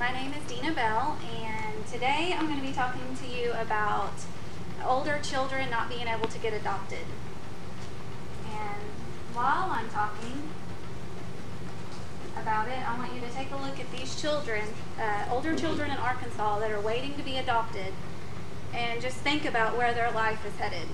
My name is Dina Bell, and today I'm going to be talking to you about older children not being able to get adopted. And while I'm talking about it, I want you to take a look at these children, older children in Arkansas that are waiting to be adopted, and just think about where their life is headed.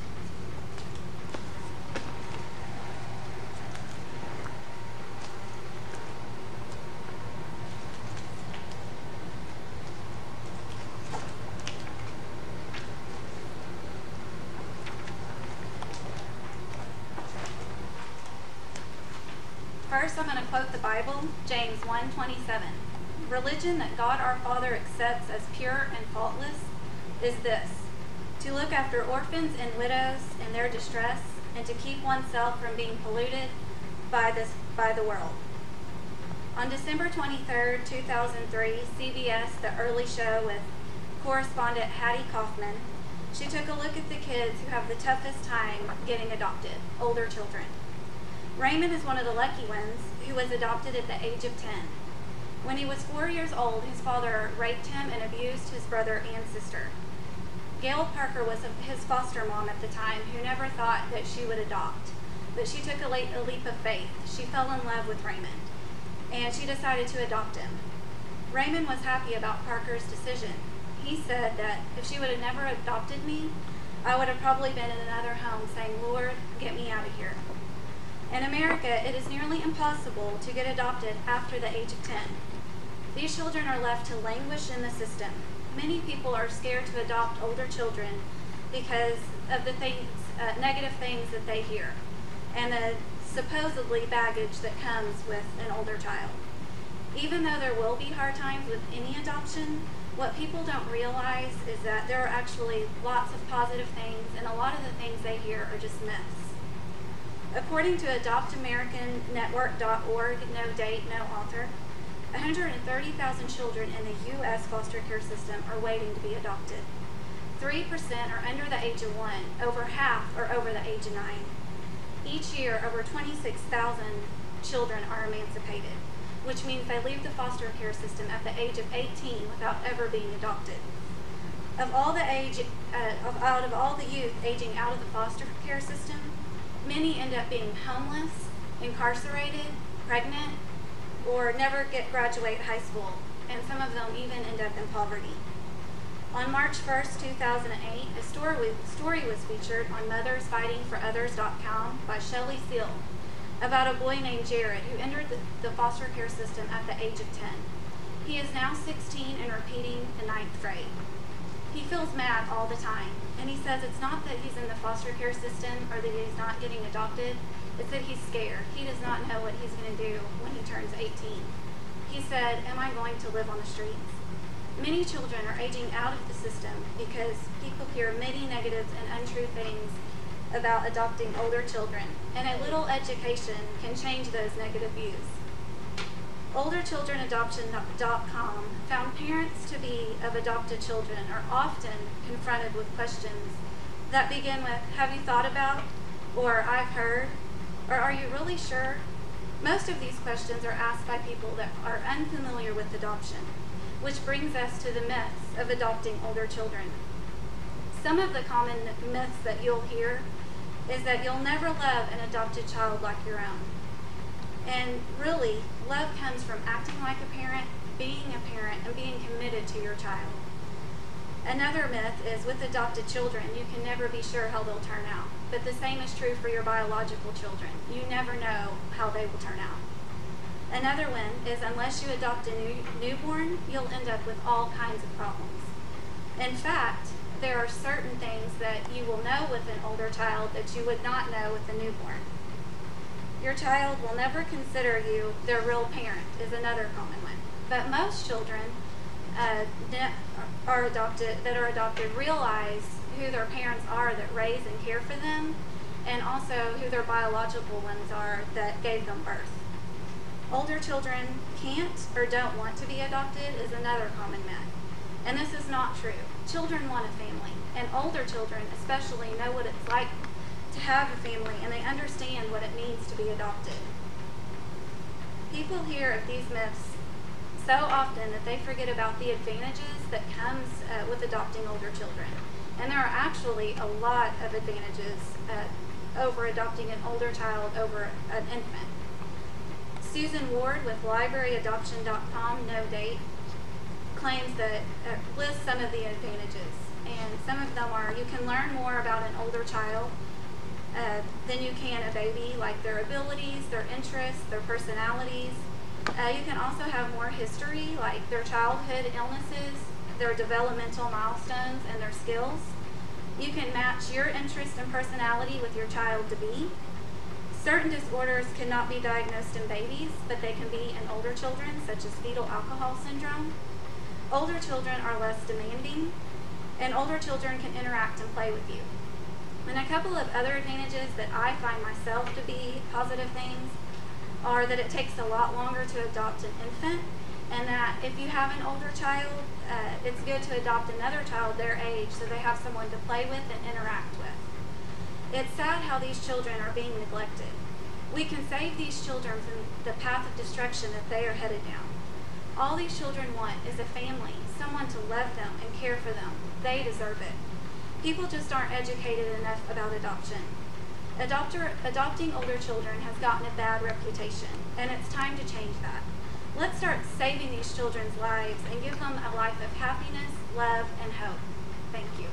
First, I'm going to quote the Bible, James 1:27. Religion that God our Father accepts as pure and faultless is this: to look after orphans and widows in their distress, and to keep oneself from being polluted by the world. On December 23rd, 2003, CBS, The Early Show with correspondent Hattie Kaufman, she took a look at the kids who have the toughest time getting adopted, older children. Raymond is one of the lucky ones who was adopted at the age of 10. When he was 4 years old, his father raped him and abused his brother and sister. Gail Parker was his foster mom at the time, who never thought that she would adopt, but she took a leap of faith. She fell in love with Raymond, and she decided to adopt him. Raymond was happy about Parker's decision. He said that if she would have never adopted me, I would have probably been in another home saying, "Lord, get me out of here." In America, it is nearly impossible to get adopted after the age of 10. These children are left to languish in the system. Many people are scared to adopt older children because of the negative things that they hear and the supposedly baggage that comes with an older child. Even though there will be hard times with any adoption, what people don't realize is that there are actually lots of positive things, and a lot of the things they hear are just myths. According to AdoptAmericanNetwork.org, no date, no author, 130,000 children in the U.S. foster care system are waiting to be adopted. 3% are under the age of 1, over half are over the age of 9. Each year, over 26,000 children are emancipated, which means they leave the foster care system at the age of 18 without ever being adopted. Out of all the youth aging out of the foster care system, many end up being homeless, incarcerated, pregnant, or never graduate high school, and some of them even end up in poverty. On March 1st, 2008, a story was featured on mothersfightingforothers.com by Shelley Seal about a boy named Jared who entered the foster care system at the age of 10. He is now 16 and repeating the 9th grade. He feels mad all the time, and he says it's not that he's in the foster care system or that he's not getting adopted, it's that he's scared. He does not know what he's going to do when he turns 18. He said, "Am I going to live on the streets?" Many children are aging out of the system because people hear many negatives and untrue things about adopting older children, and a little education can change those negative views. OlderChildrenAdoption.com found parents of adopted children are often confronted with questions that begin with, "Have you thought about?" or "I've heard," or "Are you really sure?" Most of these questions are asked by people that are unfamiliar with adoption, which brings us to the myths of adopting older children. Some of the common myths that you'll hear is that you'll never love an adopted child like your own. And really, love comes from acting like a parent, being a parent, and being committed to your child. Another myth is with adopted children, you can never be sure how they'll turn out. But the same is true for your biological children. You never know how they will turn out. Another one is unless you adopt a newborn, you'll end up with all kinds of problems. In fact, there are certain things that you will know with an older child that you would not know with a newborn. Your child will never consider you their real parent is another common one. But most children that are adopted realize who their parents are that raise and care for them, and also who their biological ones are that gave them birth. Older children can't or don't want to be adopted is another common myth. And this is not true. Children want a family, and older children especially know what it's like to have a family, and they understand what it means to be adopted. People hear of these myths so often that they forget about the advantages that comes with adopting older children. And there are actually a lot of advantages over adopting an older child over an infant. Susan Ward with libraryadoption.com, no date, claims that lists some of the advantages. And some of them are, you can learn more about an older child than you can a baby, like their abilities, their interests, their personalities. You can also have more history, like their childhood illnesses, their developmental milestones, and their skills. You can match your interest and personality with your child to be. Certain disorders cannot be diagnosed in babies, but they can be in older children, such as fetal alcohol syndrome. Older children are less demanding, and older children can interact and play with you. And a couple of other advantages that I find myself to be positive things are that it takes a lot longer to adopt an infant, and that if you have an older child, it's good to adopt another child their age so they have someone to play with and interact with. It's sad how these children are being neglected. We can save these children from the path of destruction that they are headed down. All these children want is a family, someone to love them and care for them. They deserve it. People just aren't educated enough about adoption. Adopting older children has gotten a bad reputation, and it's time to change that. Let's start saving these children's lives and give them a life of happiness, love, and hope. Thank you.